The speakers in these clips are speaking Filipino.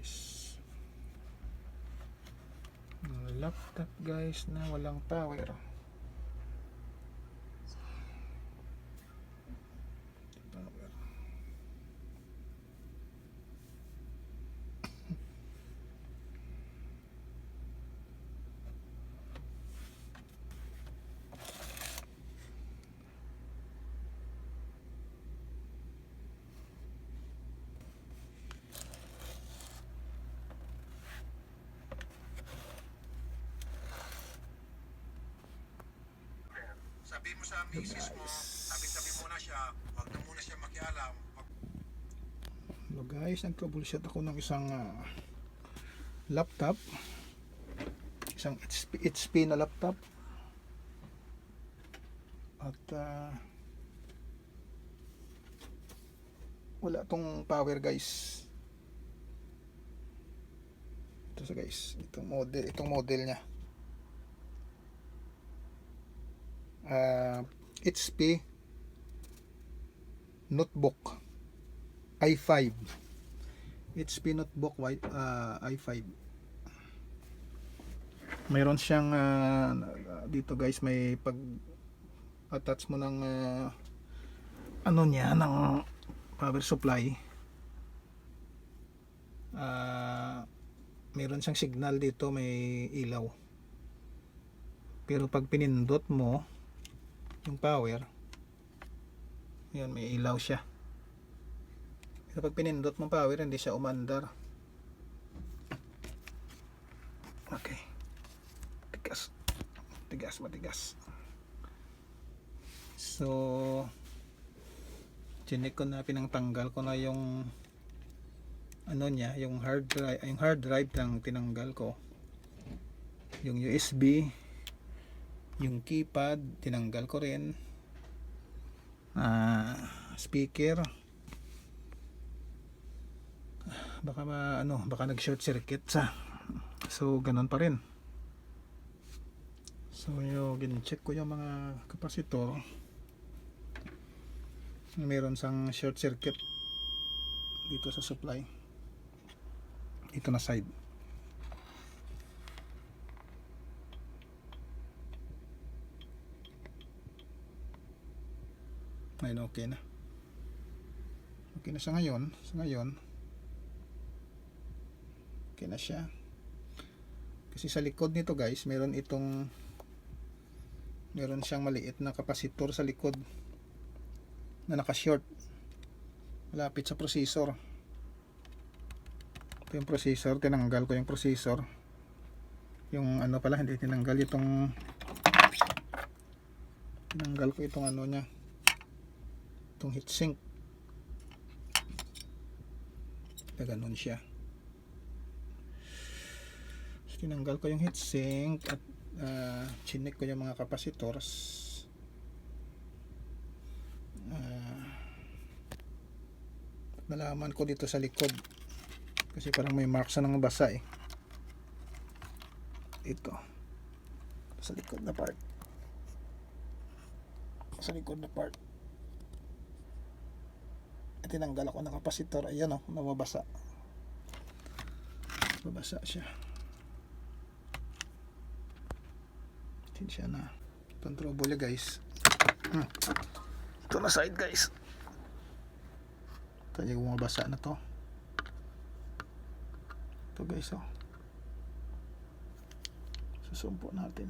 guys. Laptop guys na walang power. Sabi mo sa misis mo, tabi-tabi muna siya, wag na muna siya makialam. Hello guys, nag-troubleshoot ako ng isang laptop. Isang HP na laptop. At wala tong power guys. Ito sa guys, itong model niya. HP notebook i5. HP notebook i5. Mayroon siyang dito guys, may pag attach mo ng ano niya, ng power supply. Mayroon siyang signal dito, may ilaw. Pero pag pinindot mo yung power, yun, may ilaw siya. Pero pag pinindot mo power, hindi siya umandar. Okay, matigas. So chinek ko na, pinangtanggal ko na yung ano niya, yung hard drive lang tinanggal ko. Yung USB, yung keypad tinanggal ko rin. Speaker, baka nag-short circuit sa. So ganun pa rin. So yung gin-check ko yung mga kapasitor. Meron sang short circuit dito sa supply. Dito na side. Ayun, okay na. Okay na siya ngayon. Okay na siya. Kasi sa likod nito guys, meron siyang maliit na kapasitor sa likod na naka-short malapit sa processor. Ito yung processor, tinanggal ko yung processor. Yung ano pala, hindi tinanggal tinanggal ko itong ano niya, itong heatsink. Ganun siya. So, tinanggal ko yung heatsink at chinek ko yung mga capacitors. Nalaman ko dito sa likod kasi parang may marks na ng basa eh. Ito sa likod na part, tinanggal ako ng kapasitor. Ayan o, nababasa siya. Tinsya na itong trouble guys. Ito na side guys, ito yung bumabasa na to. Ito guys o, susumpo natin.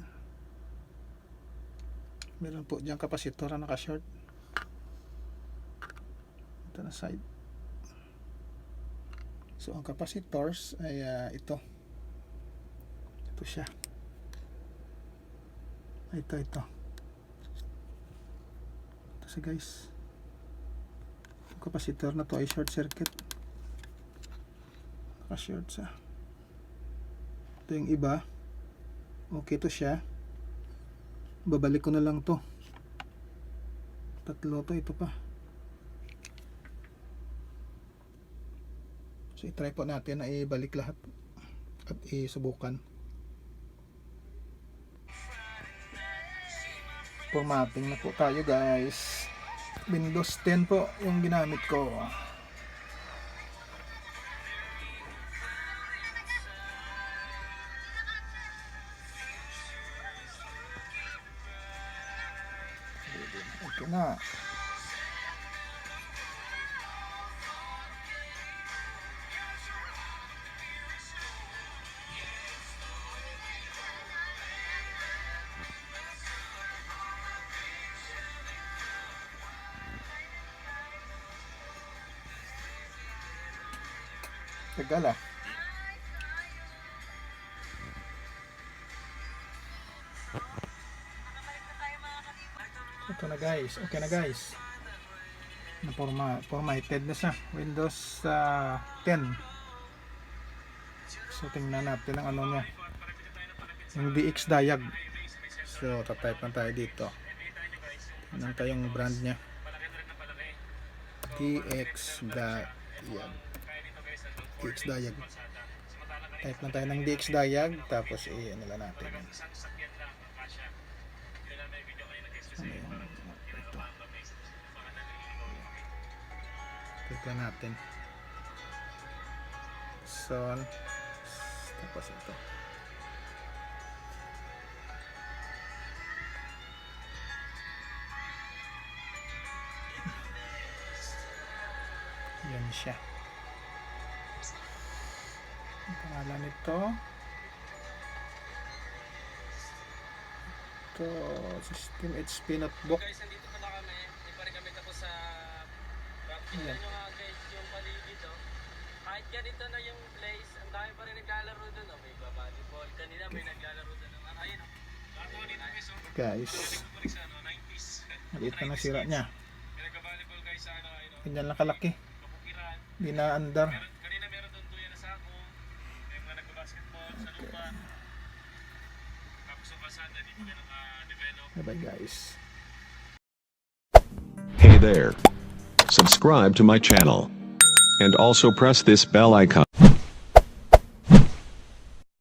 Meron po diyang kapasitor na naka-short. Ito na side. So ang capacitors ay ito siya. Ito siya guys. Ang kapasitor na to ay short circuit, naka-short siya. Ito yung iba, okay to siya. Babalik ko na lang to. Tatlo to, ito pa. So i-try po natin na ibalik lahat at isubukan. Formatting na po tayo guys. Windows 10 po yung ginamit ko. na. Tagal ah. Ito na guys, okay na guys. Formatted na siya. Windows 10. So tingnan natin ang ano niya. Yung DX Diag. So tatype lang tayo dito. Tingnan tayo yung brand niya. DX Diag. DX Diag. Type lang tayo ng DX Diag. Tapos ano lang natin. Ano yung ito. Type lang natin. Son. Tapos ito. Yan siya. Ang pangalan nito. Ito, System HP Notebook. Guys, nandito pala kami. Hindi pa rin kami tapos sa tingnan nyo nga guys yung paligid oh. Kahit ganito na yung place, ang dami pa rin naglalaro doon oh. May volleyball. Kanina may naglalaro doon. Ayun oh. Lato dito guys oh. Guys, Balik sa 90s. maliit na ng sira niya. May nagka-volleyball guys sa ano. Ganyan lang kalaki. Kapukiran. Di na andar. Kanina meron doon tuya na sako. May mga nagbabasketball sa lupa. Tapos sa basada dito na naka-develop. Bye-bye guys. Hey there. Subscribe to my channel. And also press this bell icon.